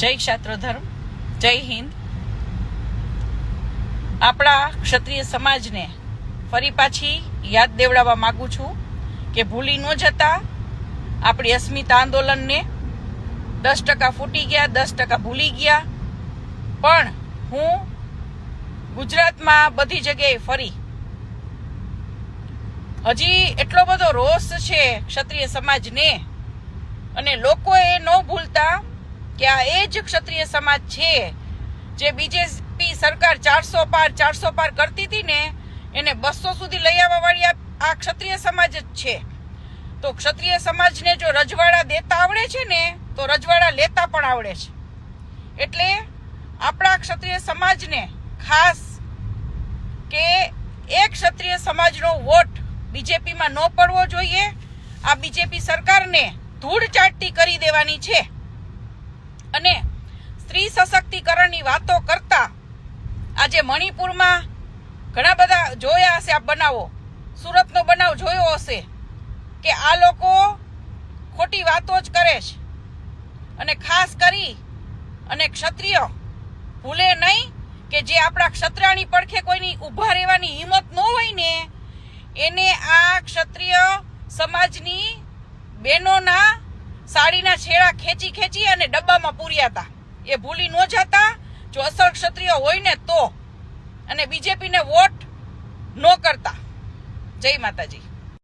જય ક્ષાત્ર ધર્મ, જય હિન્દ. આપણા ક્ષત્રિય સમાજને ફરી પાછી યાદ દેવડાવવા માંગુ છું કે ભૂલી ન જતા આપણી અસ્મિતા આંદોલનને 10% ફૂટી ગયા, 10% ભૂલી ગયા. પણ હું ગુજરાતમાં બધી જગ્યાએ ફરી હજી એટલો બધો રોષ છે ક્ષત્રિય સમાજને, અને લોકોએ ન ભૂલતા કે આ એ જ ક્ષત્રિય સમાજ છે જે બીજેપી સરકાર 400 પાર કરતી હતી ને એને 200 સુધી લઈ આવવા વાળી આ ક્ષત્રિય સમાજ જ છે. તો ક્ષત્રિય સમાજને જો રજવાડા દેતા આવડે છે ને તો રજવાડા લેતા પણ આવડે છે. એટલે આપણા ક્ષત્રિય સમાજને ખાસ કે એક ક્ષત્રિય સમાજનો વોટ બીજેપીમાં ન પડવો જોઈએ. આ બીજેપી સરકારને ધૂળ ચાટતી કરી દેવાની છે. અને સ્ત્રી સશક્તિકરણની વાતો કરતા આજે મણિપુરમાં ઘણા બધા જોયા હશે આ બનાવો, સુરતનો બનાવ જોયો હશે કે આ લોકો ખોટી વાતો જ કરે છે. અને ખાસ કરી અને ક્ષત્રિય ભૂલે નહીં કે જે આપણા ક્ષત્રાણી પડખે કોઈની ઊભા રહેવાની હિંમત ન હોય ને એને આ ક્ષત્રિય સમાજની બહેનોના સાડીના છેડા ખેંચી અને ડબ્બામાં પૂર્યા હતા. એ ભૂલી ન જતા જો અસલ ક્ષત્રિય હોય ને તો, અને બીજેપીને વોટ ન કરતા. જય માતાજી.